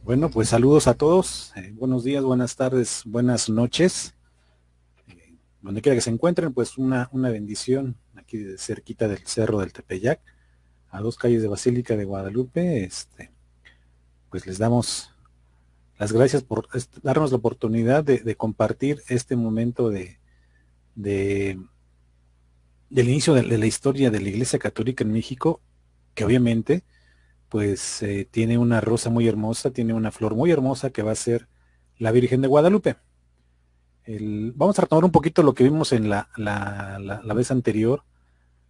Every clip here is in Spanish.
Bueno, pues saludos a todos, buenos días, buenas tardes, buenas noches, donde quiera que se encuentren, pues una bendición aquí de cerquita del Cerro del Tepeyac, a 2 calles de Basílica de Guadalupe. Pues les damos las gracias por darnos la oportunidad de compartir este momento de- del inicio de la historia de la Iglesia Católica en México, que obviamente pues tiene una rosa muy hermosa, tiene una flor muy hermosa que va a ser la Virgen de Guadalupe. Vamos a retomar un poquito lo que vimos en la vez anterior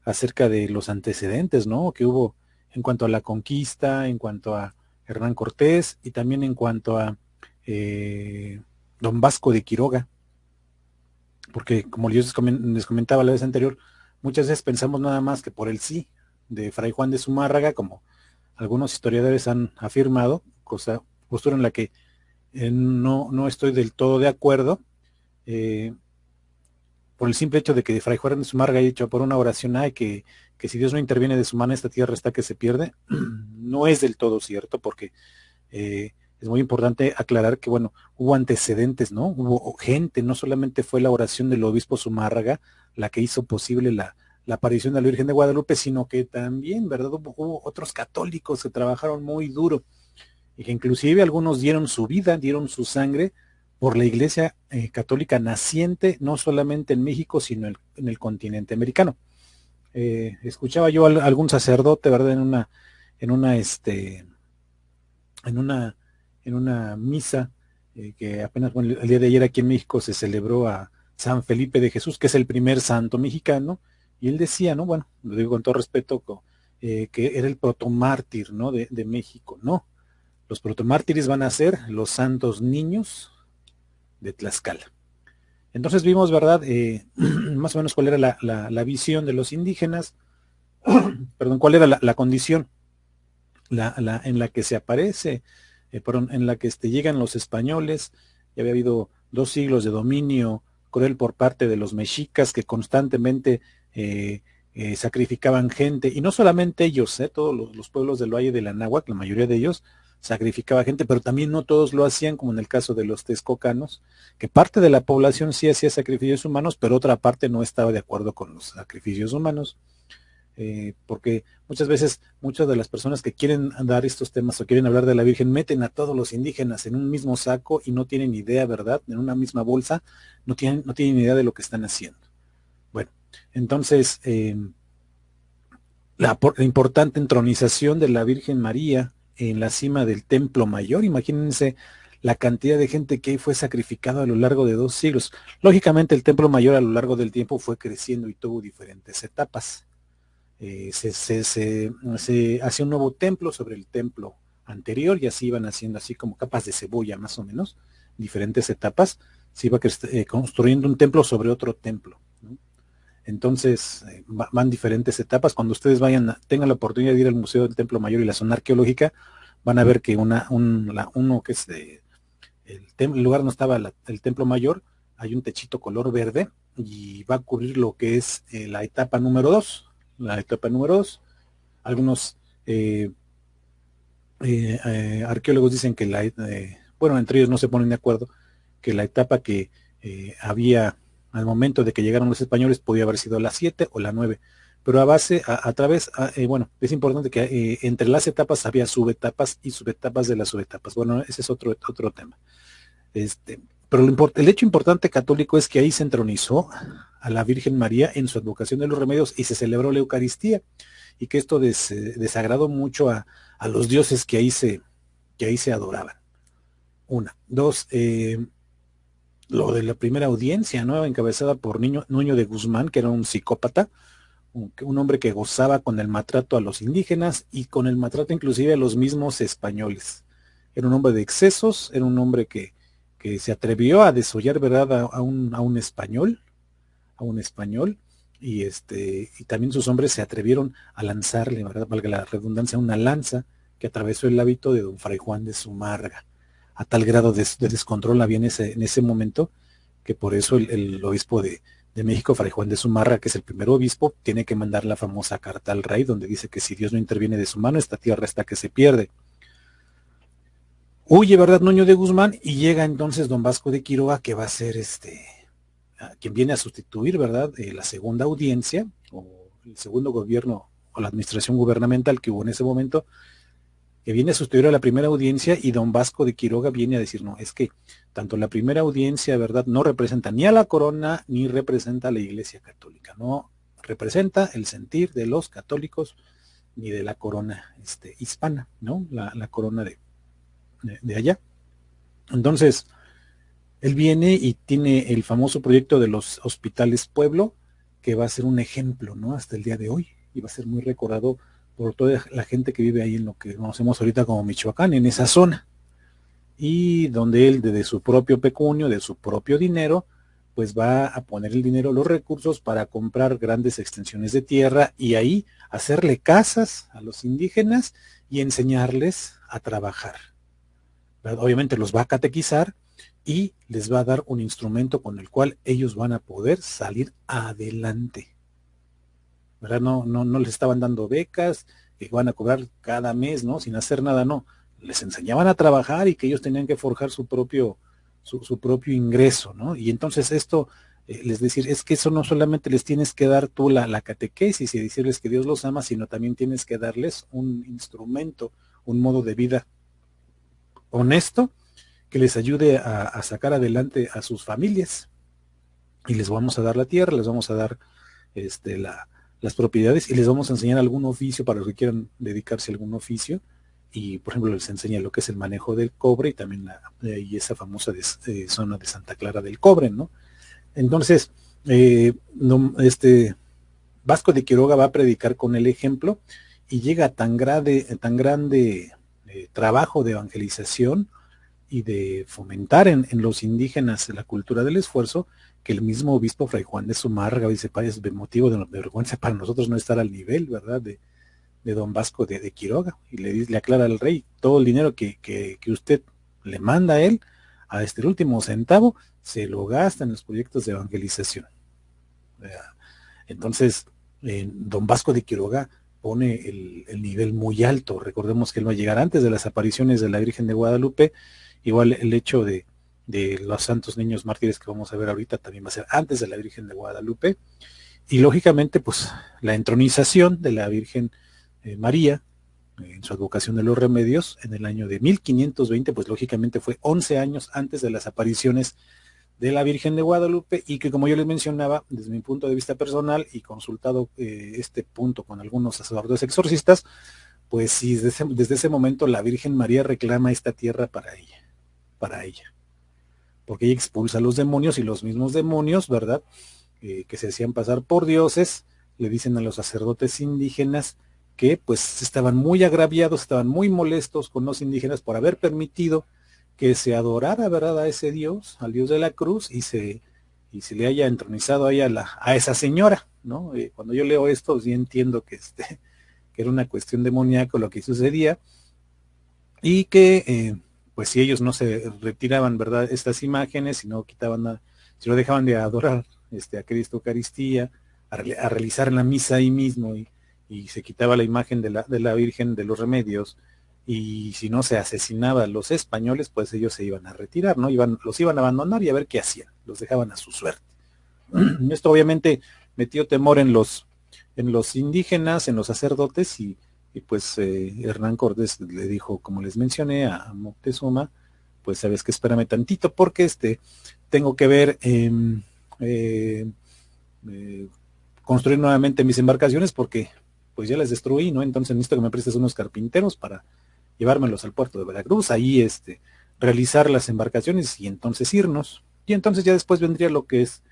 acerca de los antecedentes, ¿no? Que hubo en cuanto a la conquista, en cuanto a Hernán Cortés y también en cuanto a eh, Don Vasco de Quiroga, porque como yo les comentaba la vez anterior, muchas veces pensamos nada más que por el sí de Fray Juan de Zumárraga, como algunos historiadores han afirmado, postura en la que no estoy del todo de acuerdo. eh, por el simple hecho de que Fray Juan de Zumárraga haya dicho por una oración, ay, que si Dios no interviene de su mano, esta tierra está que se pierde, no es del todo cierto, porque es muy importante aclarar que, bueno, hubo antecedentes, ¿no? Hubo gente, no solamente fue la oración del obispo Zumárraga la que hizo posible la aparición de la Virgen de Guadalupe, sino que también, ¿verdad? Hubo otros católicos que trabajaron muy duro y que inclusive algunos dieron su vida, dieron su sangre por la Iglesia Católica naciente, no solamente en México, sino en el continente americano. Escuchaba yo a algún sacerdote, ¿verdad? En una, este, en una, en una misa que apenas, bueno, el día de ayer aquí en México se celebró a San Felipe de Jesús, que es el primer santo mexicano, y él decía, ¿no? Bueno, lo digo con todo respeto, que era el protomártir, ¿no? De México, ¿no? Los protomártires van a ser los santos niños de Tlaxcala. Entonces vimos, ¿verdad? Más o menos cuál era la visión de los indígenas, perdón, cuál era la condición en la que se aparece, perdón, en la que llegan los españoles. Ya había habido 2 siglos de dominio cruel por parte de los mexicas que constantemente sacrificaban gente, y no solamente ellos, todos los pueblos del Valle de la Náhuac, la mayoría de ellos sacrificaba gente, pero también no todos lo hacían, como en el caso de los texcocanos, que parte de la población sí hacía sacrificios humanos, pero otra parte no estaba de acuerdo con los sacrificios humanos. Porque muchas veces muchas de las personas que quieren dar estos temas o quieren hablar de la Virgen meten a todos los indígenas en un mismo saco y no tienen idea, ¿verdad? En una misma bolsa, no tienen idea de lo que están haciendo. Bueno, entonces, la importante entronización de la Virgen María en la cima del Templo Mayor, imagínense la cantidad de gente que ahí fue sacrificada a lo largo de 2 siglos. Lógicamente el Templo Mayor a lo largo del tiempo fue creciendo y tuvo diferentes etapas. Se hacía un nuevo templo sobre el templo anterior y así iban haciendo así como capas de cebolla más o menos, diferentes etapas, se iba construyendo un templo sobre otro templo, ¿no? Entonces van diferentes etapas. Cuando ustedes tengan la oportunidad de ir al Museo del Templo Mayor y la zona arqueológica, van a ver que uno que es el lugar donde estaba el Templo Mayor, hay un techito color verde y va a cubrir lo que es la etapa número 2. La etapa número 2, algunos eh, arqueólogos dicen que bueno, entre ellos no se ponen de acuerdo, que la etapa que había al momento de que llegaron los españoles podía haber sido la 7 o la 9, pero bueno, es importante que entre las etapas había subetapas y subetapas de las subetapas. Bueno, ese es otro tema. Pero el hecho importante católico es que ahí se entronizó a la Virgen María en su advocación de los remedios y se celebró la Eucaristía, y que esto desagradó mucho a los dioses que ahí se adoraban. Una. Dos, lo de la primera audiencia, ¿no? Encabezada por Nuño de Guzmán, que era un psicópata, un hombre que gozaba con el maltrato a los indígenas y con el maltrato inclusive a los mismos españoles. Era un hombre de excesos, era un hombre que se atrevió a desollar, ¿verdad?, a un español, y también sus hombres se atrevieron a lanzarle, ¿verdad?, valga la redundancia, una lanza que atravesó el hábito de don Fray Juan de Zumárraga. A tal grado de descontrol había en ese momento, que por eso el obispo de México, Fray Juan de Zumárraga, que es el primer obispo, tiene que mandar la famosa carta al rey, donde dice que si Dios no interviene de su mano, esta tierra está que se pierde. Huye, ¿verdad?, Nuño de Guzmán, y llega entonces don Vasco de Quiroga, que va a ser quien viene a sustituir, ¿verdad?, la segunda audiencia, o el segundo gobierno, o la administración gubernamental que hubo en ese momento, que viene a sustituir a la primera audiencia, y don Vasco de Quiroga viene a decir, no, es que tanto la primera audiencia, ¿verdad?, no representa ni a la corona, ni representa a la Iglesia Católica, no representa el sentir de los católicos, ni de la corona hispana, ¿no? La corona de allá. Entonces, él viene y tiene el famoso proyecto de los hospitales pueblo, que va a ser un ejemplo, ¿no?, hasta el día de hoy, y va a ser muy recordado por toda la gente que vive ahí en lo que conocemos ahorita como Michoacán, en esa zona, y donde él, de su propio pecunio, de su propio dinero, pues va a poner el dinero, los recursos, para comprar grandes extensiones de tierra, y ahí hacerle casas a los indígenas y enseñarles a trabajar. Obviamente los va a catequizar y les va a dar un instrumento con el cual ellos van a poder salir adelante, ¿verdad? No les estaban dando becas que van a cobrar cada mes, ¿no?, sin hacer nada, no. Les enseñaban a trabajar y que ellos tenían que forjar su propio ingreso, ¿no? Y entonces esto, les decir, es que eso no solamente les tienes que dar tú la catequesis y decirles que Dios los ama, sino también tienes que darles un instrumento, un modo de vida honesto, que les ayude a sacar adelante a sus familias. Y les vamos a dar la tierra, les vamos a dar las propiedades, y les vamos a enseñar algún oficio para los que quieran dedicarse a algún oficio. Y por ejemplo les enseña lo que es el manejo del cobre, y también y esa famosa zona de Santa Clara del Cobre, ¿no? Entonces, Vasco de Quiroga va a predicar con el ejemplo, y llega a tan grande trabajo de evangelización y de fomentar en los indígenas la cultura del esfuerzo, que el mismo obispo Fray Juan de Zumárraga dice, es motivo de vergüenza para nosotros no estar al nivel, ¿verdad?, de don Vasco de Quiroga, y le aclara al rey, todo el dinero que usted le manda a él, a el último centavo, se lo gasta en los proyectos de evangelización. Entonces, don Vasco de Quiroga pone el nivel muy alto. Recordemos que él va a llegar antes de las apariciones de la Virgen de Guadalupe. Igual el hecho de los santos niños mártires que vamos a ver ahorita también va a ser antes de la Virgen de Guadalupe. Y lógicamente, pues, la entronización de la Virgen María en su advocación de los remedios en el año de 1520, pues lógicamente fue 11 años antes de las apariciones de la Virgen de Guadalupe, y que, como yo les mencionaba, desde mi punto de vista personal y consultado este punto con algunos sacerdotes exorcistas, pues sí, desde ese momento la Virgen María reclama esta tierra para ella, porque ella expulsa a los demonios, y los mismos demonios, ¿verdad?, que se hacían pasar por dioses, le dicen a los sacerdotes indígenas que pues estaban muy agraviados, estaban muy molestos con los indígenas por haber permitido que se adorara, ¿verdad?, a ese Dios, al Dios de la cruz, y se le haya entronizado ahí a esa señora, ¿no? Cuando yo leo esto, sí entiendo que que era una cuestión demoníaca lo que sucedía, y que pues si ellos no se retiraban, ¿verdad?, estas imágenes, si no quitaban, si no dejaban de adorar a Cristo Eucaristía, a realizar la misa ahí mismo, y se quitaba la imagen de la Virgen de los Remedios, y si no se asesinaba a los españoles, pues ellos se iban a retirar, ¿no? Los iban a abandonar y a ver qué hacían, los dejaban a su suerte. Esto obviamente metió temor en los indígenas, en los sacerdotes, y pues Hernán Cortés le dijo, como les mencioné, a Moctezuma, pues sabes que espérame tantito, porque tengo que ver construir nuevamente mis embarcaciones, porque pues ya las destruí, ¿no? Entonces necesito que me prestes unos carpinteros para llevármelos al puerto de Veracruz, ahí realizar las embarcaciones y entonces irnos. Y entonces ya después vendría lo que es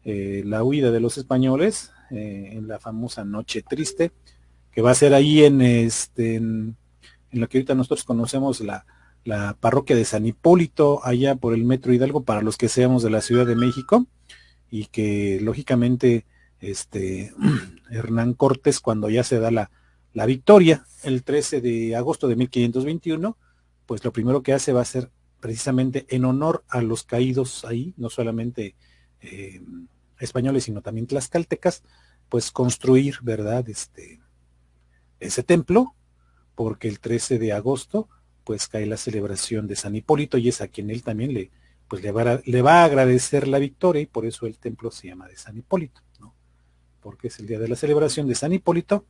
la huida de los españoles en la famosa Noche Triste, que va a ser ahí en lo que ahorita nosotros conocemos la parroquia de San Hipólito, allá por el Metro Hidalgo, para los que seamos de la Ciudad de México, y que lógicamente Hernán Cortés, cuando ya se da la victoria el 13 de agosto de 1521, pues lo primero que hace va a ser precisamente en honor a los caídos ahí, no solamente españoles, sino también tlaxcaltecas, pues construir, ¿verdad?, ese templo, porque el 13 de agosto pues cae la celebración de San Hipólito, y es a quien él también le va a agradecer la victoria, y por eso el templo se llama de San Hipólito, ¿no? Porque es el día de la celebración de San Hipólito.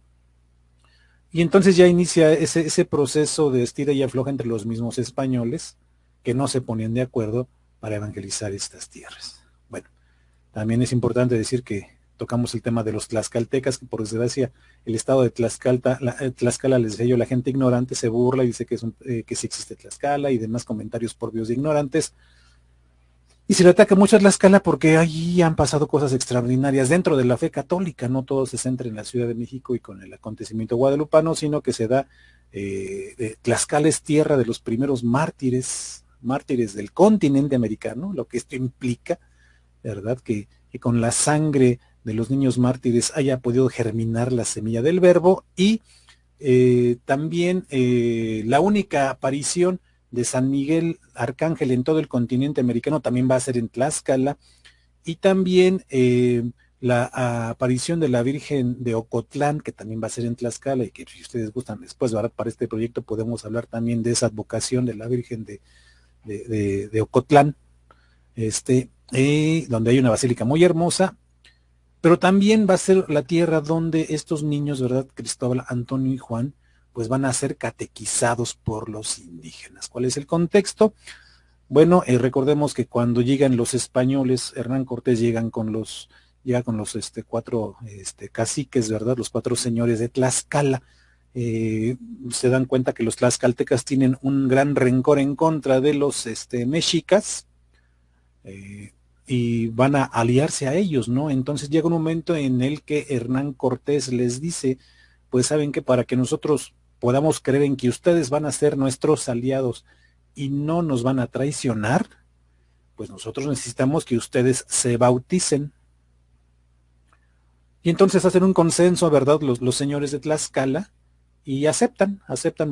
Y entonces ya inicia ese proceso de estira y afloja entre los mismos españoles que no se ponían de acuerdo para evangelizar estas tierras. Bueno, también es importante decir que tocamos el tema de los tlaxcaltecas, que por desgracia el estado de Tlaxcala, les decía yo, la gente ignorante se burla y dice que sí existe Tlaxcala y demás comentarios propios de ignorantes. Y se le ataca mucho a Tlaxcala porque allí han pasado cosas extraordinarias dentro de la fe católica. No todo se centra en la Ciudad de México y con el acontecimiento guadalupano, sino que se da, Tlaxcala es tierra de los primeros mártires del continente americano, lo que esto implica, ¿verdad? Que con la sangre de los niños mártires haya podido germinar la semilla del verbo, y también la única aparición de San Miguel Arcángel en todo el continente americano también va a ser en Tlaxcala, y también la aparición de la Virgen de Ocotlán, que también va a ser en Tlaxcala, y que si ustedes gustan después, ¿verdad?, para este proyecto podemos hablar también de esa advocación de la Virgen de Ocotlán, donde hay una basílica muy hermosa. Pero también va a ser la tierra donde estos niños, ¿verdad?, Cristóbal, Antonio y Juan, pues van a ser catequizados por los indígenas. ¿Cuál es el contexto? Bueno, recordemos que cuando llegan los españoles, Hernán Cortés llega con los 4 caciques, ¿verdad?, los 4 señores de Tlaxcala. Se dan cuenta que los tlaxcaltecas tienen un gran rencor en contra de los mexicas, y van a aliarse a ellos, ¿no? Entonces llega un momento en el que Hernán Cortés les dice, pues saben que para que nosotros podamos creer en que ustedes van a ser nuestros aliados y no nos van a traicionar, pues nosotros necesitamos que ustedes se bauticen. Y entonces hacen un consenso, ¿verdad?, los señores de Tlaxcala, y aceptan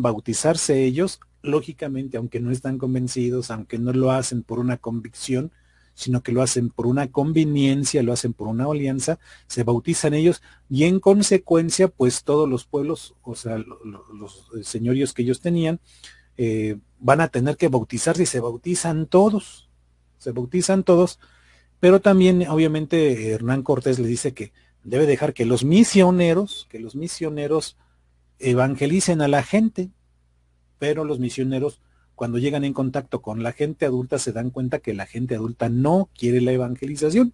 bautizarse ellos, lógicamente, aunque no están convencidos, aunque no lo hacen por una convicción, sino que lo hacen por una conveniencia, lo hacen por una alianza, se bautizan ellos, y en consecuencia, pues todos los pueblos, o sea, los señoríos que ellos tenían, van a tener que bautizarse, y se bautizan todos, pero también, obviamente, Hernán Cortés le dice que debe dejar que los misioneros evangelicen a la gente, pero los misioneros, cuando llegan en contacto con la gente adulta, se dan cuenta que la gente adulta no quiere la evangelización.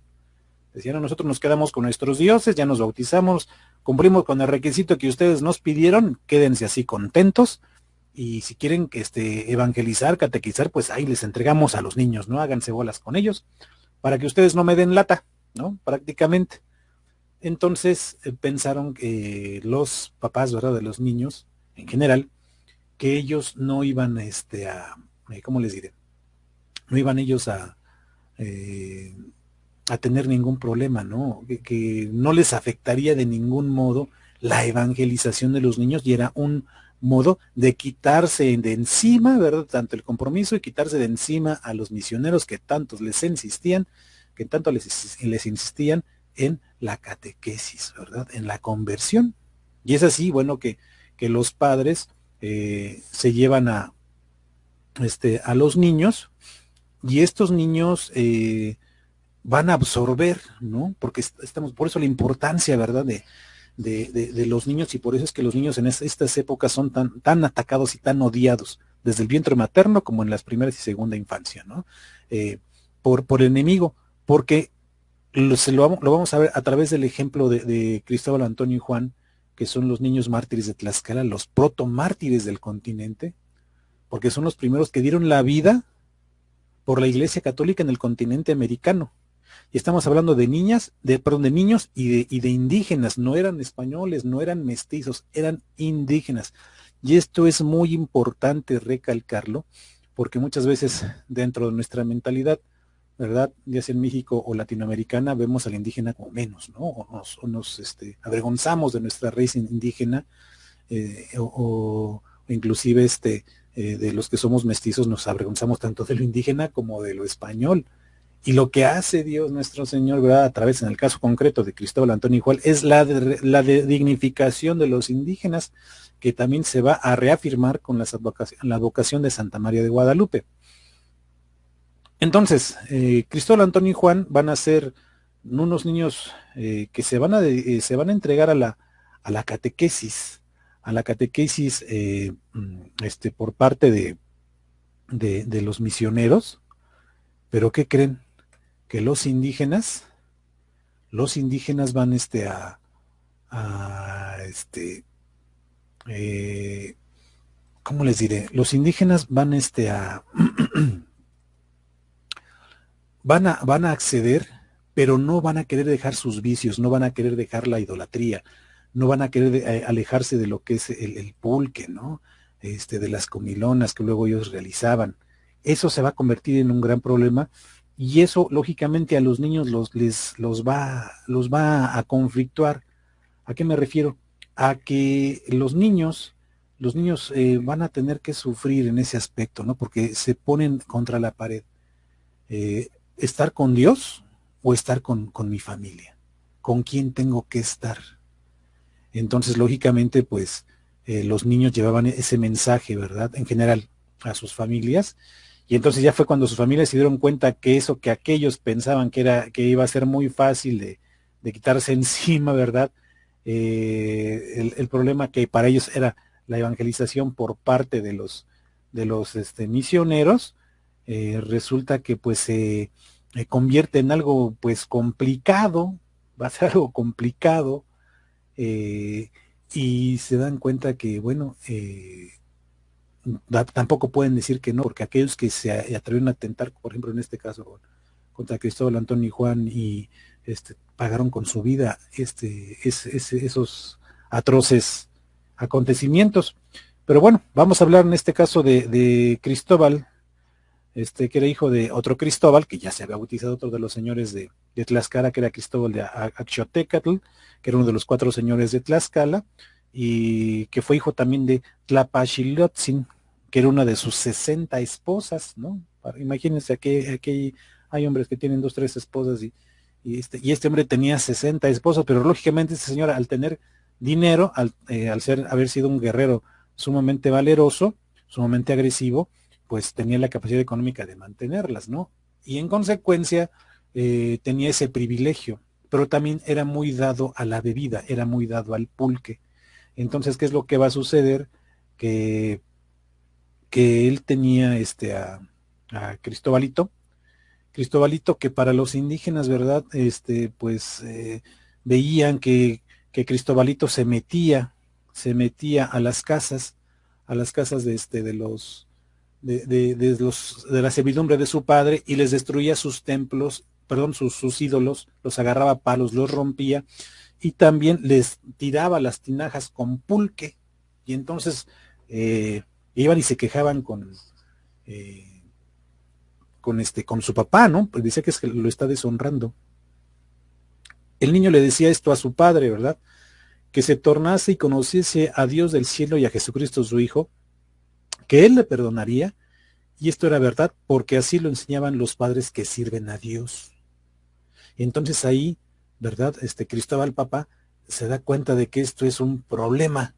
Decían, nosotros nos quedamos con nuestros dioses, ya nos bautizamos, cumplimos con el requisito que ustedes nos pidieron, quédense así contentos, y si quieren evangelizar, catequizar, pues ahí les entregamos a los niños, ¿no? Háganse bolas con ellos, para que ustedes no me den lata, ¿no? Prácticamente. Entonces pensaron que los papás, ¿verdad?, de los niños, en general, que ellos no iban ¿cómo les diré? No iban ellos a tener ningún problema, ¿no? Que no les afectaría de ningún modo la evangelización de los niños, y era un modo de quitarse de encima, ¿verdad?, tanto el compromiso, y quitarse de encima a los misioneros que tanto les insistían en la catequesis, ¿verdad?, en la conversión. Y es así, bueno, que los padres se llevan a los niños, y estos niños van a absorber, ¿no? Porque por eso la importancia, ¿verdad?, de los niños, y por eso es que los niños en estas épocas son tan atacados y tan odiados, desde el vientre materno como en las primeras y segunda infancia, ¿no? Por el enemigo, porque lo vamos a ver a través del ejemplo de Cristóbal, Antonio y Juan, que son los niños mártires de Tlaxcala, los protomártires del continente, porque son los primeros que dieron la vida por la Iglesia Católica en el continente americano. Y estamos hablando de niños y de indígenas, no eran españoles, no eran mestizos, eran indígenas. Y esto es muy importante recalcarlo, porque muchas veces dentro de nuestra mentalidad, ¿verdad?, ya sea en México o latinoamericana, vemos al indígena como menos, ¿no? O nos avergonzamos de nuestra raíz indígena, o inclusive de los que somos mestizos nos avergonzamos tanto de lo indígena como de lo español. Y lo que hace Dios nuestro Señor, ¿verdad? A través, en el caso concreto de Cristóbal Antonio Juan, es la dignificación de los indígenas, que también se va a reafirmar con la advocación de Santa María de Guadalupe. Entonces, Cristóbal Antonio y Juan van a ser unos niños que se van a entregar a la catequesis por parte de los misioneros. Pero ¿qué creen? Que los indígenas van a eh, ¿cómo les diré? Los indígenas van van a acceder, pero no van a querer dejar sus vicios, no van a querer dejar la idolatría, no van a querer alejarse de lo que es el pulque, ¿no? De las comilonas que luego ellos realizaban. Eso se va a convertir en un gran problema y eso lógicamente a los niños los va a conflictuar. ¿A qué me refiero? A que los niños van a tener que sufrir en ese aspecto, ¿no? Porque se ponen contra la pared. ¿Estar con Dios o estar con mi familia? ¿Con quién tengo que estar? Entonces, lógicamente, pues los niños llevaban ese mensaje, ¿verdad? En general, a sus familias. Y entonces ya fue cuando sus familias se dieron cuenta que eso que aquellos pensaban que iba a ser muy fácil de quitarse encima, ¿verdad? El problema que para ellos era la evangelización por parte de los misioneros, resulta que pues se convierte en algo pues complicado, va a ser algo complicado, eh, y se dan cuenta que, bueno, tampoco pueden decir que no, porque aquellos que se atrevieron a atentar, por ejemplo, en este caso, contra Cristóbal Antonio y Juan, y pagaron con su vida esos atroces acontecimientos. Pero bueno, vamos a hablar en este caso de Cristóbal, que era hijo de otro Cristóbal, que ya se había bautizado, otro de los señores de Tlaxcala, que era Cristóbal de Axotecatl, que era uno de los 4 señores de Tlaxcala, y que fue hijo también de Tlapachilotzin, que era una de sus 60 esposas, ¿no? Imagínense, aquí hay hombres que tienen 2, 3 esposas, y este hombre tenía 60 esposas, pero lógicamente este señor, al tener dinero, al haber sido un guerrero sumamente valeroso, sumamente agresivo, pues tenía la capacidad económica de mantenerlas, ¿no? Y en consecuencia tenía ese privilegio, pero también era muy dado a la bebida, era muy dado al pulque. Entonces, ¿qué es lo que va a suceder? Que, que él tenía a Cristobalito, que para los indígenas, ¿verdad? Pues veían que Cristobalito se metía a las casas de la servidumbre de su padre, y les destruía sus templos, perdón, sus ídolos, los agarraba a palos, los rompía, y también les tiraba las tinajas con pulque, y entonces iban y se quejaban eh, con su papá, ¿no? Pues decía que es que lo está deshonrando. El niño le decía esto a su padre, ¿verdad? Que se tornase y conociese a Dios del cielo y a Jesucristo su Hijo, que él le perdonaría. Y esto era verdad porque así lo enseñaban los padres que sirven a Dios. Y entonces ahí, ¿verdad? Cristóbal Papa se da cuenta de que esto es un problema.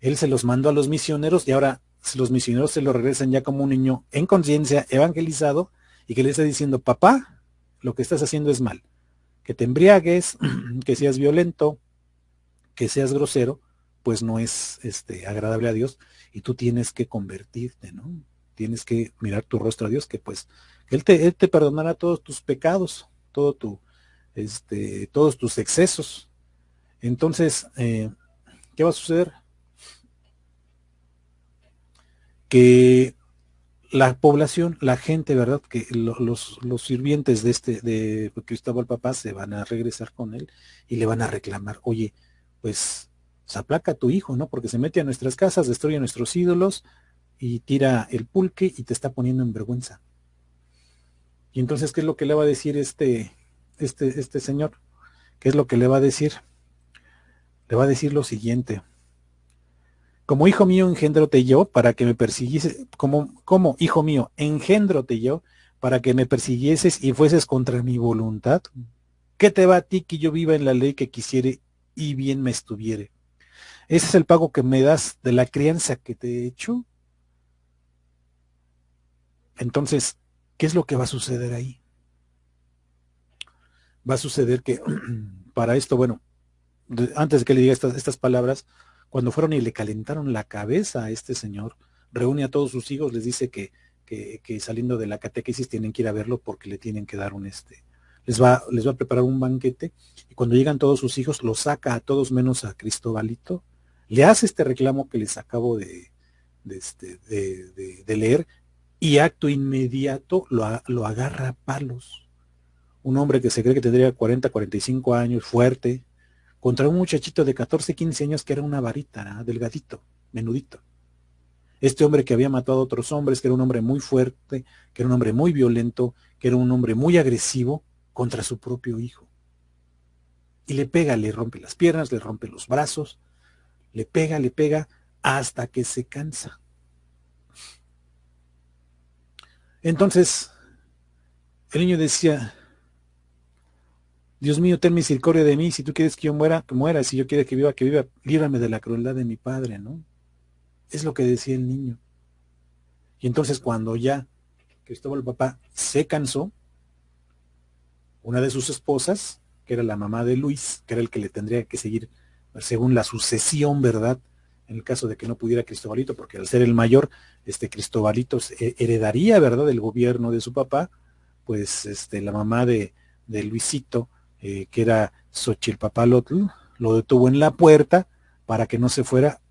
Él se los mandó a los misioneros, y ahora los misioneros se lo regresan ya como un niño en conciencia, evangelizado, y que le está diciendo: papá, lo que estás haciendo es mal. Que te embriagues, que seas violento, que seas grosero, pues no es agradable a Dios, y tú tienes que convertirte, ¿no? Tienes que mirar tu rostro a Dios, que pues él te perdonará todos tus pecados, todos tus excesos. Entonces, ¿qué va a suceder? Que la población, la gente, ¿verdad? Que los sirvientes de Cristóbal Papá se van a regresar con él y le van a reclamar: oye, pues aplaca a tu hijo, ¿no? Porque se mete a nuestras casas, destruye a nuestros ídolos y tira el pulque y te está poniendo en vergüenza. Y entonces, ¿qué es lo que le va a decir este señor? ¿Qué es lo que le va a decir? Le va a decir lo siguiente: como hijo mío engendrote yo para que me persiguiese, como hijo mío engendrote yo para que me persiguieses y fueses contra mi voluntad? ¿Qué te va a ti que yo viva en la ley que quisiere y bien me estuviere? ¿Ese es el pago que me das de la crianza que te he hecho? Entonces, ¿qué es lo que va a suceder ahí? Va a suceder que para esto, bueno, antes de que le diga estas palabras, cuando fueron y le calentaron la cabeza a este señor, reúne a todos sus hijos, les dice que saliendo de la catequesis tienen que ir a verlo porque le tienen que dar les va a preparar un banquete, y cuando llegan todos sus hijos, los saca a todos menos a Cristobalito, le hace este reclamo que les acabo de leer, y acto inmediato lo agarra a palos. Un hombre que se cree que tendría 40, 45 años, fuerte, contra un muchachito de 14, 15 años que era una varita, ¿no? Delgadito, menudito. Este hombre que había matado a otros hombres, que era un hombre muy fuerte, que era un hombre muy violento, que era un hombre muy agresivo contra su propio hijo. Y le pega, le rompe las piernas, le rompe los brazos, le pega, hasta que se cansa. Entonces, el niño decía: Dios mío, ten misericordia de mí, si tú quieres que yo muera, que muera, si yo quiero que viva, líbrame de la crueldad de mi padre, ¿no? Es lo que decía el niño. Y entonces cuando ya Cristóbal el papá se cansó, una de sus esposas, que era la mamá de Luis, que era el que le tendría que seguir según la sucesión, ¿verdad? En el caso de que no pudiera Cristobalito, porque al ser el mayor, Cristobalito heredaría, ¿verdad?, el gobierno de su papá, pues la mamá de Luisito, que era Xochilpapalotl, lo detuvo en la puerta para que no se fuera,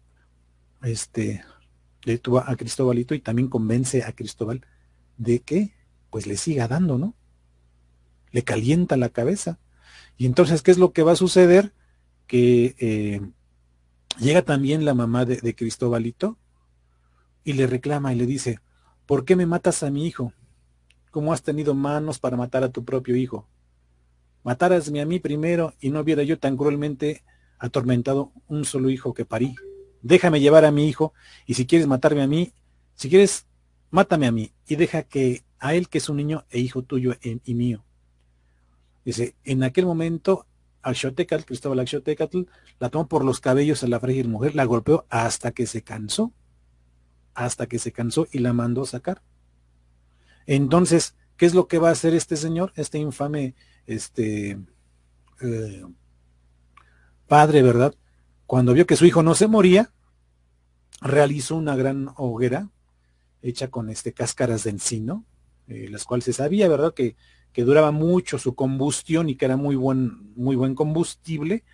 detuvo a Cristobalito y también convence a Cristóbal de que pues le siga dando, ¿no? Le calienta la cabeza. Y entonces, ¿qué es lo que va a suceder? Que llega también la mamá de Cristobalito y le reclama y le dice: ¿por qué me matas a mi hijo? ¿Cómo has tenido manos para matar a tu propio hijo? Matárasme a mí primero y no hubiera yo tan cruelmente atormentado un solo hijo que parí. Déjame llevar a mi hijo, y si quieres matarme a mí, si quieres, mátame a mí y deja que a él, que es un niño e hijo tuyo y mío. Dice, en aquel momento, Axotecatl, Cristóbal Axotecatl, la tomó por los cabellos a la frágil mujer, la golpeó hasta que se cansó y la mandó sacar. Entonces, ¿qué es lo que va a hacer este señor, este infame, padre, ¿verdad? Cuando vio que su hijo no se moría, realizó una gran hoguera hecha con cáscaras de encino, las cuales se sabía, ¿verdad?, que duraba mucho su combustión y que era muy buen combustible,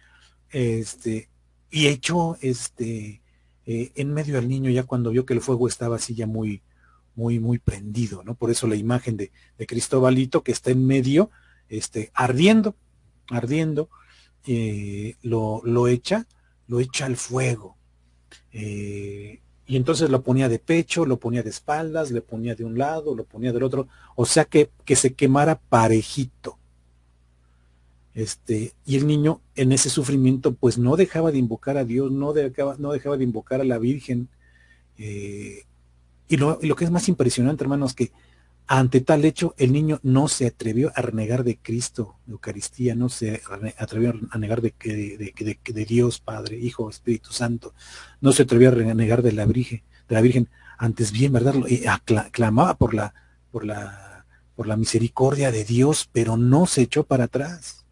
y echó en medio al niño ya cuando vio que el fuego estaba así ya muy prendido, ¿no? Por eso la imagen de Cristobalito, que está en medio, ardiendo, lo echa al fuego. Y entonces lo ponía de pecho, lo ponía de espaldas, le ponía de un lado, lo ponía del otro, o sea que se quemara parejito. Y el niño en ese sufrimiento pues no dejaba de invocar a Dios, no dejaba de invocar a la Virgen, y lo que es más impresionante, hermanos, que ante tal hecho el niño no se atrevió a renegar de Cristo, de Eucaristía, no se atrevió a negar de Dios Padre, Hijo, Espíritu Santo, no se atrevió a renegar de la Virgen, antes bien, ¿verdad? Clamaba por la misericordia de Dios, pero no se echó para atrás.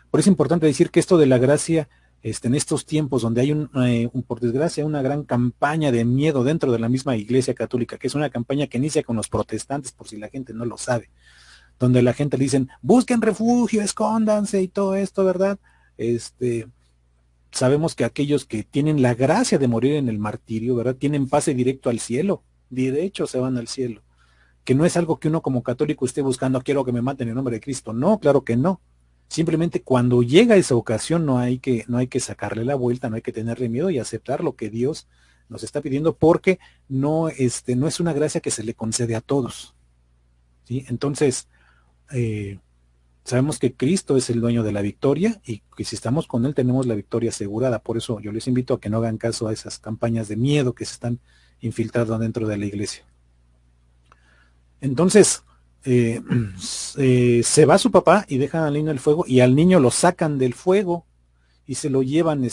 Por eso es importante decir que esto de la gracia, en estos tiempos donde hay por desgracia, una gran campaña de miedo dentro de la misma Iglesia Católica, que es una campaña que inicia con los protestantes, por si la gente no lo sabe, donde la gente le dicen, busquen refugio, escóndanse y todo esto, ¿verdad? Sabemos que aquellos que tienen la gracia de morir en el martirio, ¿verdad?, tienen pase directo al cielo, derecho se van al cielo, que no es algo que uno como católico esté buscando, quiero que me maten en nombre de Cristo, no, claro que no. Simplemente cuando llega esa ocasión no hay que sacarle la vuelta, no hay que tenerle miedo y aceptar lo que Dios nos está pidiendo, porque no es una gracia que se le concede a todos, ¿sí? Entonces, sabemos que Cristo es el dueño de la victoria y que si estamos con Él tenemos la victoria asegurada. Por eso yo les invito a que no hagan caso a esas campañas de miedo que se están infiltrando dentro de la iglesia. Entonces, eh, se va su papá y dejan al niño en el fuego y al niño lo sacan del fuego y se lo llevan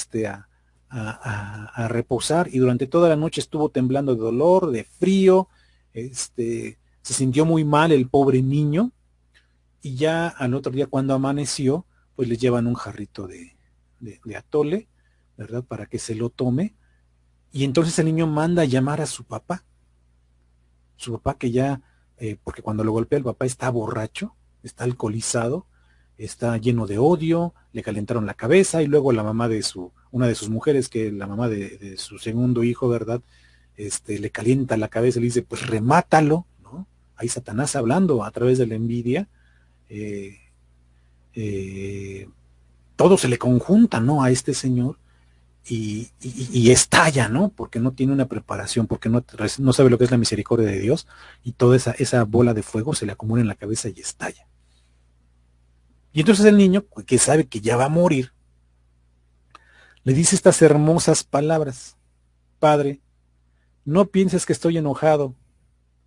a reposar y durante toda la noche estuvo temblando de dolor, de frío, se sintió muy mal el pobre niño y ya al otro día cuando amaneció, pues le llevan un jarrito de atole, ¿verdad? Para que se lo tome y entonces el niño manda a llamar a su papá que ya, porque cuando lo golpea el papá está borracho, está alcoholizado, está lleno de odio, le calentaron la cabeza y luego la mamá de una de sus mujeres, que es la mamá de su segundo hijo, ¿verdad? Le calienta la cabeza y le dice, pues remátalo, ¿no? Ahí Satanás hablando a través de la envidia, eh, eh, todo se le conjunta, ¿no? A este señor y estalla, ¿no? Porque no tiene una preparación, porque no sabe lo que es la misericordia de Dios y toda esa bola de fuego se le acumula en la cabeza y estalla. Y entonces el niño, que sabe que ya va a morir, le dice estas hermosas palabras: Padre, no pienses que estoy enojado,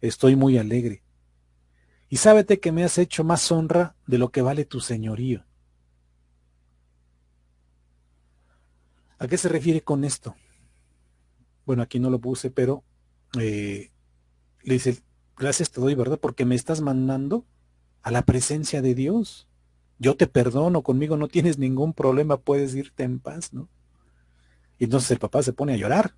estoy muy alegre. Y sábete que me has hecho más honra de lo que vale tu señorío. ¿A qué se refiere con esto? Bueno, aquí no lo puse, pero le dice, gracias te doy, ¿verdad? Porque me estás mandando a la presencia de Dios. Yo te perdono, conmigo no tienes ningún problema, puedes irte en paz, ¿no? Y entonces el papá se pone a llorar,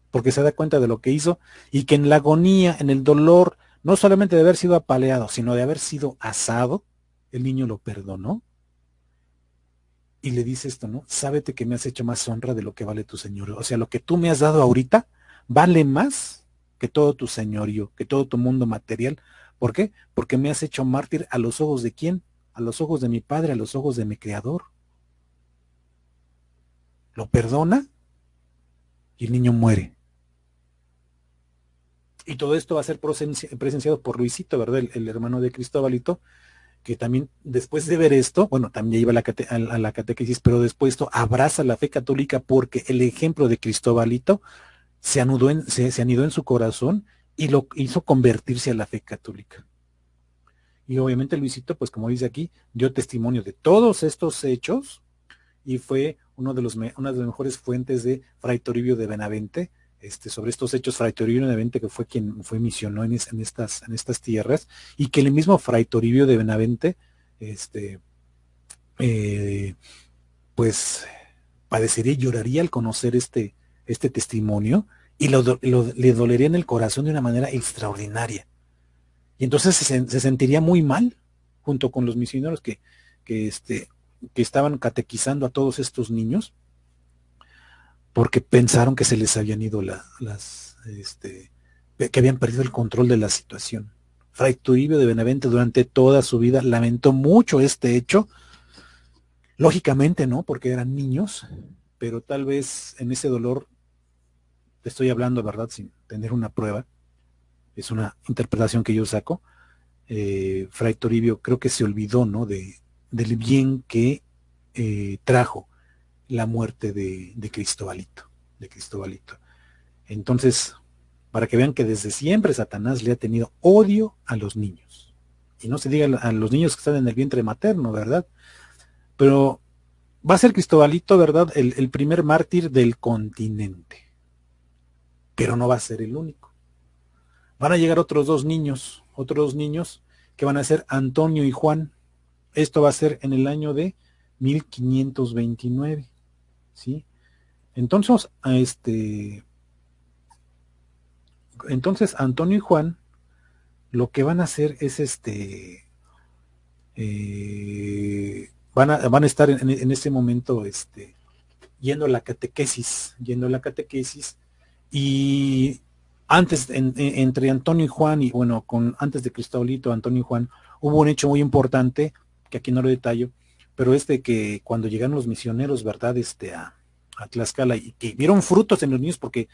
porque se da cuenta de lo que hizo y que en la agonía, en el dolor, no solamente de haber sido apaleado, sino de haber sido asado, el niño lo perdonó y le dice esto, ¿no? Sábete que me has hecho más honra de lo que vale tu señorío. O sea, lo que tú me has dado ahorita vale más que todo tu señorío, que todo tu mundo material. ¿Por qué? Porque me has hecho mártir a los ojos de quién, a los ojos de mi padre, a los ojos de mi creador. Lo perdona y el niño muere. Y todo esto va a ser presenciado por Luisito, ¿verdad? El hermano de Cristóbalito, que también después de ver esto, bueno, también iba a la catequesis, pero después esto abraza la fe católica porque el ejemplo de Cristóbalito se anidó en su corazón y lo hizo convertirse a la fe católica. Y obviamente Luisito, pues como dice aquí, dio testimonio de todos estos hechos y fue una de las mejores fuentes de Fray Toribio de Benavente, sobre estos hechos. Fray Toribio de Benavente, que fue quien fue misionó en estas tierras, y que el mismo Fray Toribio de Benavente, eh, pues padecería y lloraría al conocer este testimonio, y le dolería en el corazón de una manera extraordinaria. Y entonces se sentiría muy mal, junto con los misioneros que, que estaban catequizando a todos estos niños, porque pensaron que se les habían ido que habían perdido el control de la situación. Fray Toribio de Benavente durante toda su vida lamentó mucho este hecho, lógicamente no, porque eran niños, pero tal vez en ese dolor, te estoy hablando, ¿verdad?, sin tener una prueba, es una interpretación que yo saco. Fray Toribio creo que se olvidó, ¿no?, del bien que trajo la muerte de Cristóbalito, Entonces, para que vean que desde siempre Satanás le ha tenido odio a los niños. Y no se diga a los niños que están en el vientre materno, ¿verdad? Pero va a ser Cristóbalito, ¿verdad?, el primer mártir del continente. Pero no va a ser el único. Van a llegar otros dos niños que van a ser Antonio y Juan. Esto va a ser en el año de 1529, ¿sí? Entonces, entonces Antonio y Juan lo que van a hacer es van a estar en este momento yendo a la catequesis, y antes entre Antonio y Juan, y bueno, antes de Cristóbalito, Antonio y Juan, hubo un hecho muy importante, que aquí no lo detallo, pero que cuando llegaron los misioneros, ¿verdad?, a Tlaxcala, y que vieron frutos en los niños, porque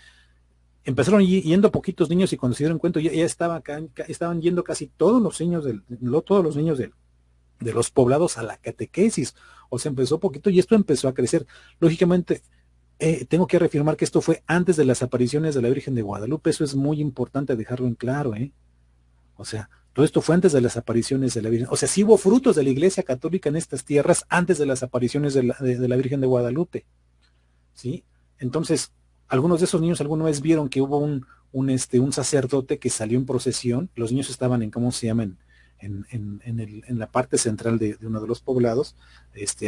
empezaron yendo poquitos niños, y cuando se dieron cuenta ya estaban yendo casi todos los niños de los poblados a la catequesis. O sea, empezó poquito y esto empezó a crecer. Lógicamente, tengo que reafirmar que esto fue antes de las apariciones de la Virgen de Guadalupe. Eso es muy importante dejarlo en claro, O sea, todo esto fue antes de las apariciones de la Virgen. O sea, sí hubo frutos de la Iglesia Católica en estas tierras antes de las apariciones de la Virgen de Guadalupe, ¿sí? Entonces, algunos de esos niños alguna vez vieron que hubo un sacerdote que salió en procesión. Los niños estaban en, ¿cómo se llama? En la parte central de uno de los poblados.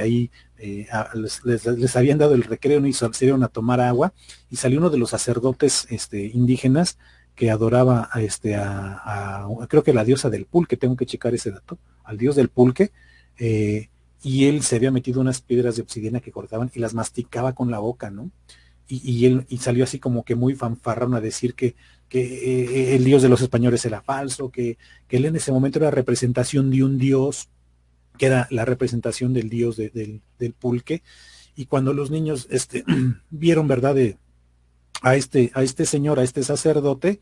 Ahí les habían dado el recreo, ¿no? Y salieron a tomar agua, y salió uno de los sacerdotes indígenas que adoraba creo que la diosa del pulque, tengo que checar ese dato, al dios del pulque, y él se había metido unas piedras de obsidiana que cortaban y las masticaba con la boca, ¿no? Él salió así como que muy fanfarrón a decir que el dios de los españoles era falso, que él en ese momento era representación de un dios, que era la representación del dios del pulque. Y cuando los niños vieron, ¿verdad?, a este señor, a este sacerdote,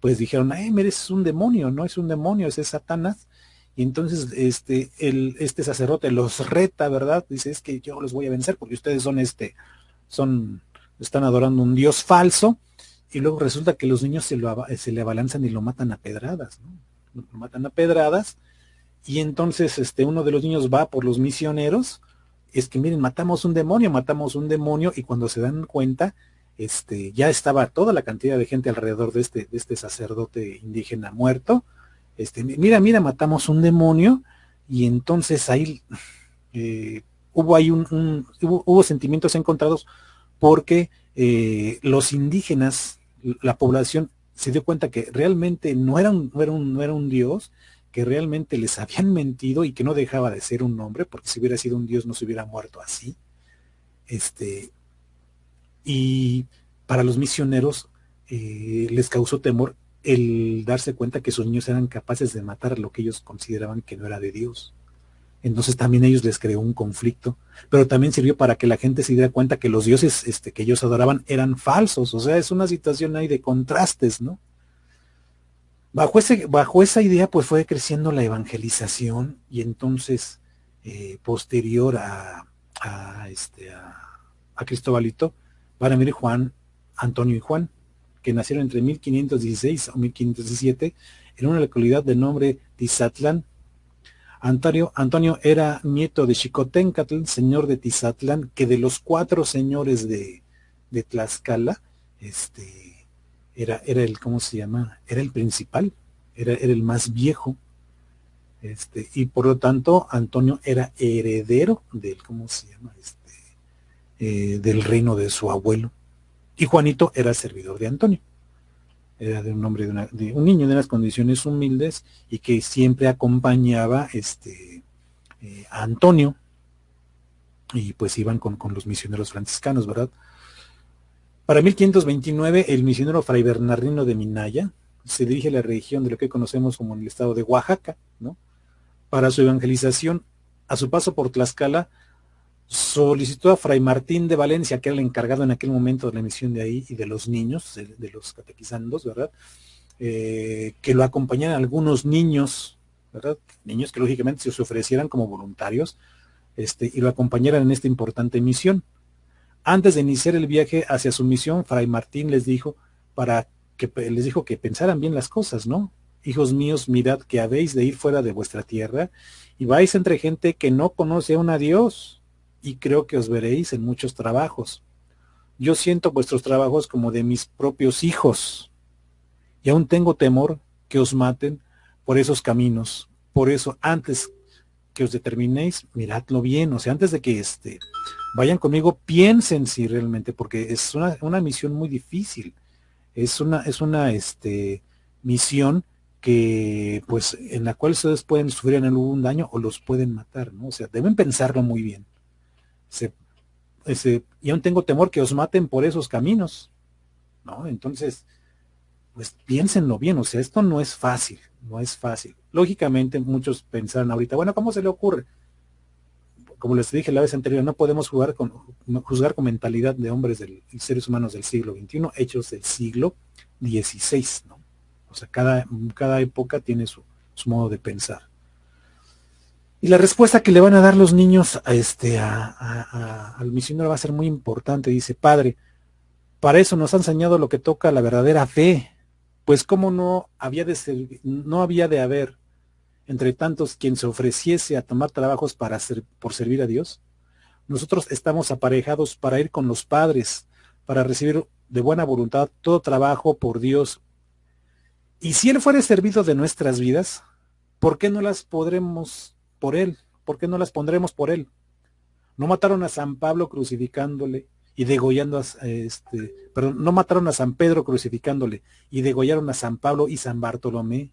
pues dijeron, mire, es un demonio, no es un demonio, ese es Satanás. Y entonces este sacerdote los reta, ¿verdad? Dice, es que yo los voy a vencer porque ustedes están adorando un dios falso. Y luego resulta que los niños se le abalanzan y lo matan a pedradas, ¿no? Lo matan a pedradas. Y entonces uno de los niños va por los misioneros. Es que miren, matamos un demonio, y cuando se dan cuenta, ya estaba toda la cantidad de gente alrededor de este sacerdote indígena muerto. Mira, matamos un demonio. Y entonces ahí hubo sentimientos encontrados, porque los indígenas, la población, se dio cuenta que realmente no era un dios, que realmente les habían mentido y que no dejaba de ser un hombre, porque si hubiera sido un dios no se hubiera muerto así. Y para los misioneros les causó temor el darse cuenta que sus niños eran capaces de matar a lo que ellos consideraban que no era de Dios. Entonces también a ellos les creó un conflicto, pero también sirvió para que la gente se diera cuenta que los dioses que ellos adoraban eran falsos. O sea, es una situación ahí de contrastes, ¿no? Bajo esa idea, pues fue creciendo la evangelización, y entonces, posterior a Cristobalito, van a venir Juan, Antonio y Juan, que nacieron entre 1516 o 1517 en una localidad de nombre Tizatlán. Antonio era nieto de Xicoténcatl, señor de Tizatlán, que de los 4 señores de Tlaxcala, era el, ¿cómo se llama? Era el principal, era el más viejo, y por lo tanto Antonio era heredero del, ¿cómo se llama? Del reino de su abuelo. Y Juanito era servidor de Antonio. Era de un hombre, de un niño de unas condiciones humildes, y que siempre acompañaba a Antonio, y pues iban con los misioneros franciscanos, ¿verdad? Para 1529, el misionero Fray Bernardino de Minaya se dirige a la región de lo que conocemos como el estado de Oaxaca, ¿no? Para su evangelización. A su paso por Tlaxcala, solicitó a Fray Martín de Valencia, que era el encargado en aquel momento de la misión de ahí y de los niños, de los catequizandos, ¿verdad? Que lo acompañaran algunos niños, ¿verdad? Niños que lógicamente se ofrecieran como voluntarios, y lo acompañaran en esta importante misión. Antes de iniciar el viaje hacia su misión, Fray Martín les dijo que pensaran bien las cosas, ¿no? Hijos míos, mirad que habéis de ir fuera de vuestra tierra y vais entre gente que no conoce aún a Dios, y creo que os veréis en muchos trabajos. Yo siento vuestros trabajos como de mis propios hijos, y aún tengo temor que os maten por esos caminos. Por eso, antes que os determinéis, miradlo bien. O sea, antes de que vayan conmigo, piensen si realmente, porque es una misión muy difícil. Es una misión que, pues, en la cual ustedes pueden sufrir en algún daño o los pueden matar, ¿no? O sea, deben pensarlo muy bien. Y aún tengo temor que os maten por esos caminos, ¿no? Entonces, pues piénsenlo bien. O sea, esto no es fácil, no es fácil. Lógicamente, muchos pensarán ahorita, bueno, ¿cómo se le ocurre? Como les dije la vez anterior, no podemos juzgar con mentalidad de hombres, seres humanos del siglo XXI, hechos del siglo XVI, ¿no? O sea, cada época tiene su modo de pensar. Y la respuesta que le van a dar los niños al misionero va a ser muy importante. Dice: Padre, para eso nos ha enseñado lo que toca la verdadera fe. pues cómo no había de haber entre tantos quien se ofreciese a tomar trabajos por servir a Dios. Nosotros estamos aparejados para ir con los padres, para recibir de buena voluntad todo trabajo por Dios. Y si Él fuere servido de nuestras vidas, ¿por qué no las podremos por Él? ¿Por qué no las pondremos por Él? No mataron a San Pablo crucificándole y degollando no mataron a San Pedro crucificándole y degollaron a San Pablo y San Bartolomé.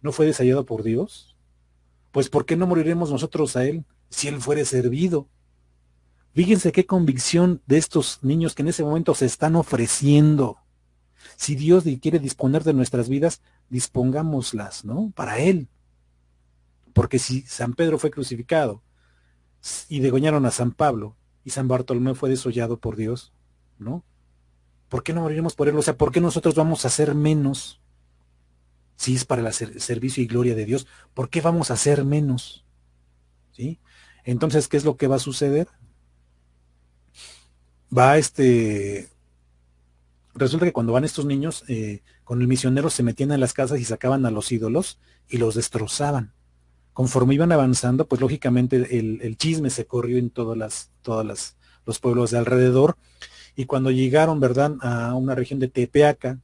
¿No fue desayado por Dios? Pues ¿por qué no moriremos nosotros a Él si Él fuere servido? Fíjense qué convicción de estos niños que en ese momento se están ofreciendo. Si Dios quiere disponer de nuestras vidas, dispongámoslas, ¿no? Para Él. Porque si San Pedro fue crucificado y degollaron a San Pablo y San Bartolomé fue desollado por Dios, ¿no? ¿Por qué no moriremos por Él? O sea, ¿por qué nosotros vamos a ser menos? Si es para el servicio y gloria de Dios, ¿por qué vamos a ser menos? ¿Sí? Entonces, ¿qué es lo que va a suceder? Resulta que cuando van estos niños, con el misionero se metían en las casas y sacaban a los ídolos y los destrozaban. Conforme iban avanzando, pues lógicamente el chisme se corrió en los pueblos de alrededor, y cuando llegaron, ¿verdad?, a una región de Tepeaca,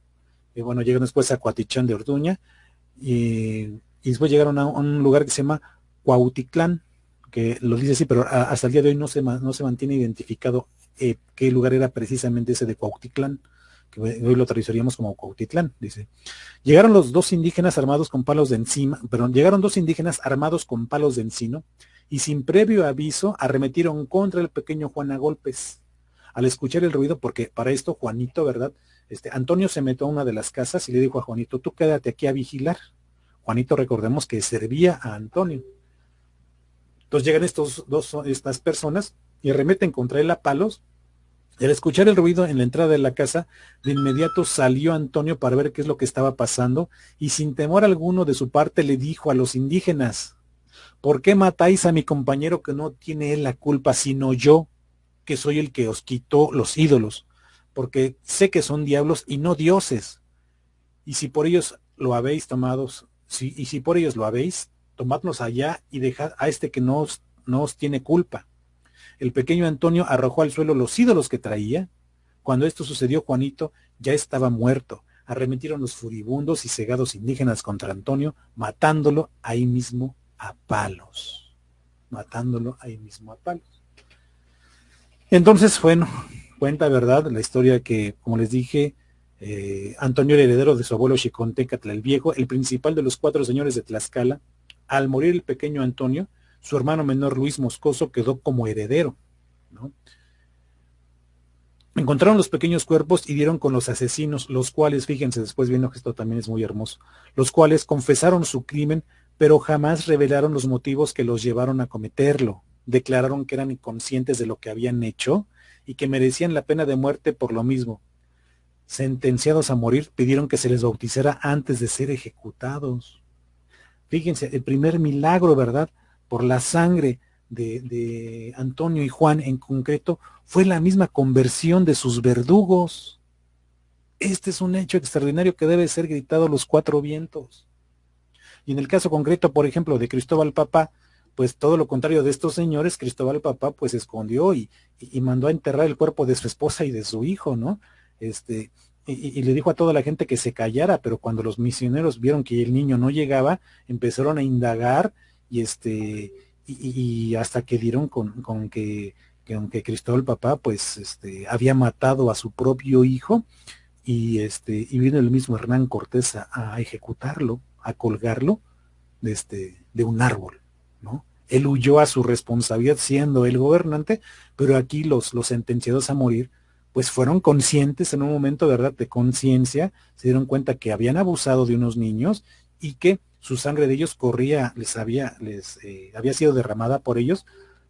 bueno, llegaron después a Cuatichán de Orduña, y después llegaron a un lugar que se llama Cuautitlán, que lo dice así, pero hasta el día de hoy no se mantiene identificado qué lugar era precisamente ese de Cuautitlán, que hoy lo traduciríamos como Cuautitlán, dice. Llegaron los dos indígenas armados con palos de encima, llegaron dos indígenas armados con palos de encino y sin previo aviso arremetieron contra el pequeño Juan a golpes. Al escuchar el ruido, porque para esto Juanito, ¿verdad? Antonio se metió a una de las casas y le dijo a Juanito, tú quédate aquí a vigilar. Juanito, recordemos que servía a Antonio. Entonces llegan estas personas y arremeten contra él a palos. Y al escuchar el ruido en la entrada de la casa, de inmediato salió Antonio para ver qué es lo que estaba pasando, y sin temor alguno de su parte le dijo a los indígenas, ¿por qué matáis a mi compañero que no tiene él la culpa, sino yo, que soy el que os quitó los ídolos? Porque sé que son diablos y no dioses. Y si por ellos lo habéis tomado, si por ellos lo habéis, tomadlos allá y dejad a este que no os tiene culpa. El pequeño Antonio arrojó al suelo los ídolos que traía. Cuando esto sucedió, Juanito ya estaba muerto. Arremetieron los furibundos y cegados indígenas contra Antonio, matándolo ahí mismo a palos. Matándolo ahí mismo a palos. Entonces, bueno, cuenta, ¿verdad?, la historia que, como les dije, Antonio era heredero de su abuelo Xicontecatl el Viejo, el principal de los 4 señores de Tlaxcala. Al morir el pequeño Antonio, su hermano menor Luis Moscoso quedó como heredero, ¿no? Encontraron los pequeños cuerpos y dieron con los asesinos, los cuales, fíjense, después viendo que esto también es muy hermoso, los cuales confesaron su crimen, pero jamás revelaron los motivos que los llevaron a cometerlo. Declararon que eran inconscientes de lo que habían hecho y que merecían la pena de muerte por lo mismo. Sentenciados a morir, pidieron que se les bautizara antes de ser ejecutados. Fíjense, el primer milagro, ¿verdad?, por la sangre de Antonio y Juan en concreto, fue la misma conversión de sus verdugos. Este es un hecho extraordinario que debe ser gritado a los 4 vientos. Y en el caso concreto, por ejemplo, de Cristóbal Papa, pues todo lo contrario de estos señores, Cristóbal Papa pues escondió y mandó a enterrar el cuerpo de su esposa y de su hijo, ¿no? Y le dijo a toda la gente que se callara, pero cuando los misioneros vieron que el niño no llegaba, empezaron a indagar y hasta que dieron con que Cristóbal Papa pues había matado a su propio hijo, y vino el mismo Hernán Cortés a ejecutarlo, a colgarlo de un árbol, ¿no? Él huyó a su responsabilidad siendo el gobernante, pero aquí los sentenciados a morir pues fueron conscientes en un momento, ¿verdad?, de conciencia, se dieron cuenta que habían abusado de unos niños y que su sangre de ellos corría, había sido derramada por ellos,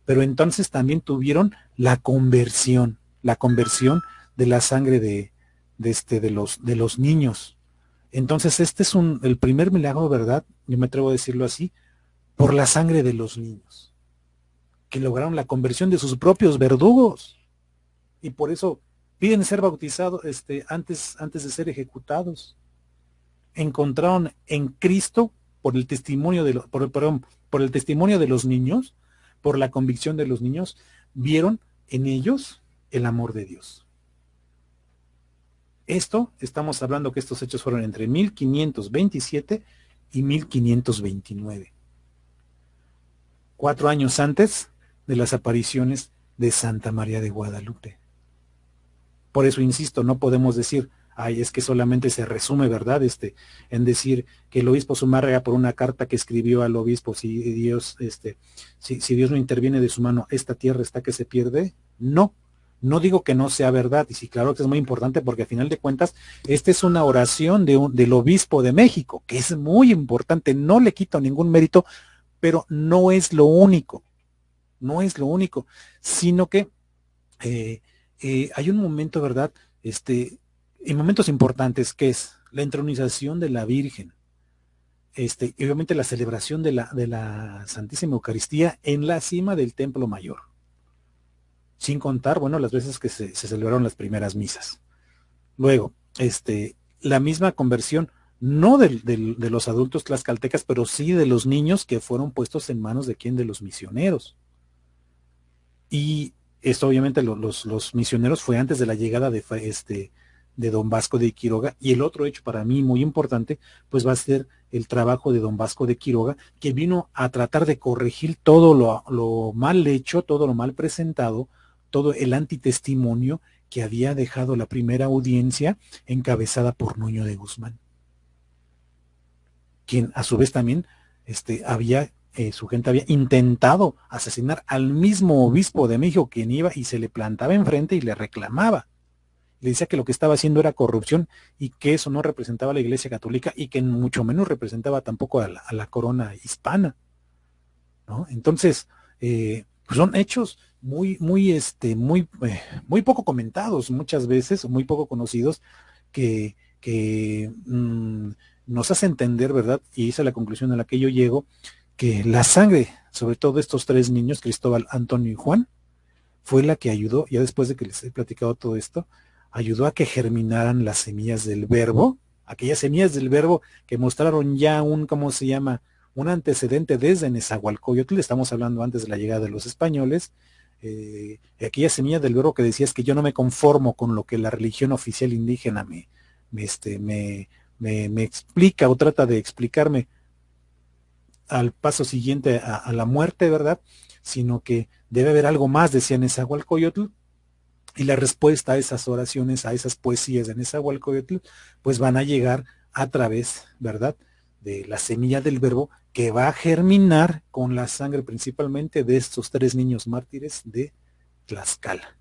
pero entonces también tuvieron la conversión de la sangre de los niños. Entonces este es el primer milagro, ¿verdad?, yo me atrevo a decirlo así, por la sangre de los niños, que lograron la conversión de sus propios verdugos, y por eso piden ser bautizados antes de ser ejecutados. encontraron en Cristo por el testimonio de los, por el testimonio de los niños, por la convicción de los niños, vieron en ellos el amor de Dios. Esto, estamos hablando que estos hechos fueron entre 1527 y 1529. 4 años antes de las apariciones de Santa María de Guadalupe. Por eso insisto, no podemos decir, ay, es que solamente se resume, ¿verdad? En decir que el obispo Zumárraga, por una carta que escribió al obispo, si Dios, si Dios no interviene de su mano, esta tierra está que se pierde. No, no digo que no sea verdad, y sí, claro que es muy importante, porque a final de cuentas, esta es una oración del obispo de México, que es muy importante, no le quito ningún mérito, pero no es lo único, no es lo único, sino que hay un momento, ¿verdad? En momentos importantes, que es la entronización de la Virgen, y obviamente la celebración de la Santísima Eucaristía en la cima del Templo Mayor, sin contar, bueno, las veces que se celebraron las primeras misas. Luego, la misma conversión, no de los adultos tlaxcaltecas, pero sí de los niños que fueron puestos en manos de quién, de los misioneros. Y esto obviamente los misioneros fue antes de la llegada de don Vasco de Quiroga. Y el otro hecho para mí muy importante, pues va a ser el trabajo de don Vasco de Quiroga, que vino a tratar de corregir todo lo mal hecho, todo lo mal presentado, todo el antitestimonio que había dejado la primera audiencia encabezada por Nuño de Guzmán, quien a su vez también su gente había intentado asesinar al mismo obispo de México, quien iba y se le plantaba enfrente y le reclamaba. Le decía que lo que estaba haciendo era corrupción y que eso no representaba a la Iglesia Católica y que mucho menos representaba tampoco a la corona hispana, ¿no? Entonces, pues son hechos muy poco comentados muchas veces, muy poco conocidos, que nos hace entender, ¿verdad? Y esa es la conclusión a la que yo llego, que la sangre, sobre todo de estos 3 niños, Cristóbal, Antonio y Juan, fue la que ayudó, ya después de que les he platicado todo esto, ayudó a que germinaran las semillas del verbo, aquellas semillas del verbo que mostraron ya ¿cómo se llama? Un antecedente desde Nezahualcóyotl, estamos hablando antes de la llegada de los españoles, aquella semilla del verbo que decía es que yo no me conformo con lo que la religión oficial indígena me explica o trata de explicarme al paso siguiente a la muerte, ¿verdad? Sino que debe haber algo más, decía Nezahualcóyotl, y la respuesta a esas oraciones, a esas poesías de Nezahualcóyotl, pues van a llegar a través, ¿verdad?, de la semilla del verbo que va a germinar con la sangre principalmente de estos 3 niños mártires de Tlaxcala,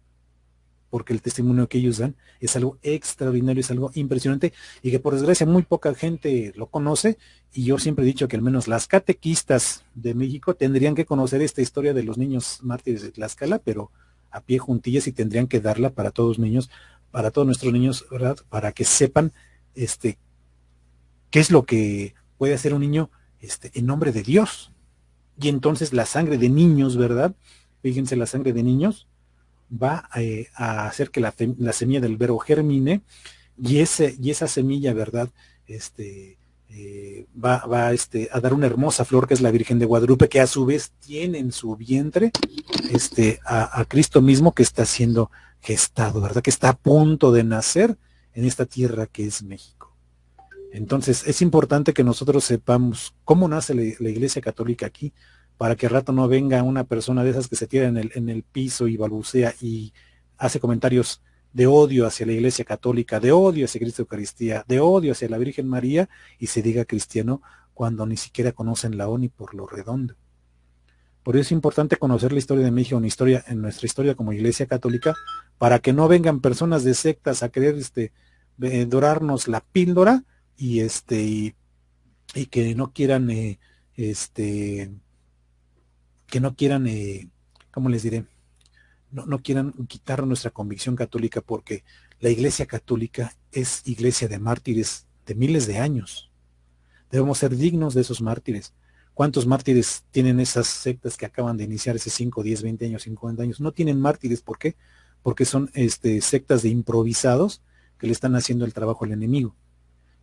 porque el testimonio que ellos dan es algo extraordinario, es algo impresionante y que por desgracia muy poca gente lo conoce. Y yo siempre he dicho que al menos las catequistas de México tendrían que conocer esta historia de los niños mártires de Tlaxcala, pero a pie juntillas, y tendrían que darla para todos niños, para todos nuestros niños, ¿verdad? Para que sepan qué es lo que puede hacer un niño en nombre de Dios. Y entonces la sangre de niños, ¿verdad? Fíjense, la sangre de niños va a hacer que la semilla del verbo germine, y esa semilla, ¿verdad? Va a dar una hermosa flor que es la Virgen de Guadalupe, que a su vez tiene en su vientre a Cristo mismo, que está siendo gestado, ¿verdad? Que está a punto de nacer en esta tierra que es México. Entonces es importante que nosotros sepamos cómo nace la Iglesia Católica aquí, para que al rato no venga una persona de esas que se tira en el piso y balbucea y hace comentarios de odio hacia la Iglesia Católica, de odio hacia Cristo Eucaristía, de odio hacia la Virgen María, y se diga cristiano cuando ni siquiera conocen la ONI por lo redondo. Por eso es importante conocer la historia de México, en nuestra historia como Iglesia Católica, para que no vengan personas de sectas a querer dorarnos la píldora y que no quieran ¿cómo les diré? No quieran quitar nuestra convicción católica, porque la Iglesia Católica es iglesia de mártires de miles de años. Debemos ser dignos de esos mártires. ¿Cuántos mártires tienen esas sectas que acaban de iniciar hace 5, 10, 20 años, 50 años? No tienen mártires. ¿Por qué? Porque son sectas de improvisados que le están haciendo el trabajo al enemigo.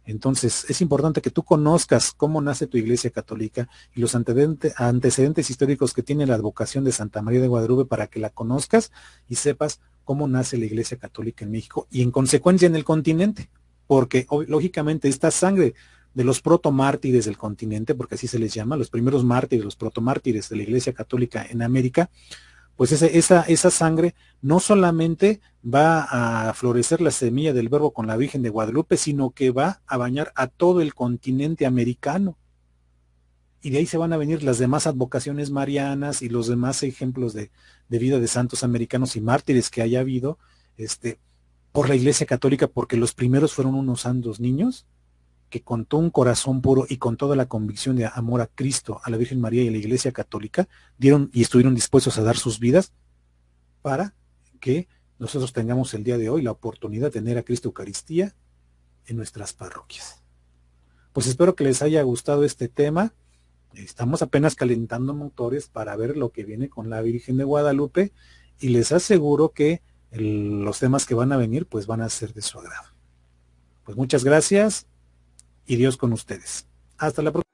Entonces, es importante que tú conozcas cómo nace tu Iglesia Católica y los antecedentes históricos que tiene la advocación de Santa María de Guadalupe para que la conozcas y sepas cómo nace la Iglesia Católica en México y en consecuencia en el continente, porque lógicamente esta sangre de los protomártires del continente, porque así se les llama, los primeros mártires, los protomártires de la Iglesia Católica en América, pues esa sangre no solamente va a florecer la semilla del verbo con la Virgen de Guadalupe, sino que va a bañar a todo el continente americano. Y de ahí se van a venir las demás advocaciones marianas y los demás ejemplos de vida de santos americanos y mártires que haya habido por la Iglesia Católica, porque los primeros fueron unos santos niños que con todo un corazón puro y con toda la convicción de amor a Cristo, a la Virgen María y a la Iglesia Católica, dieron y estuvieron dispuestos a dar sus vidas para que nosotros tengamos el día de hoy la oportunidad de tener a Cristo Eucaristía en nuestras parroquias. Pues espero que les haya gustado este tema. Estamos apenas calentando motores para ver lo que viene con la Virgen de Guadalupe y les aseguro que los temas que van a venir pues van a ser de su agrado. Pues muchas gracias y Dios con ustedes. Hasta la próxima.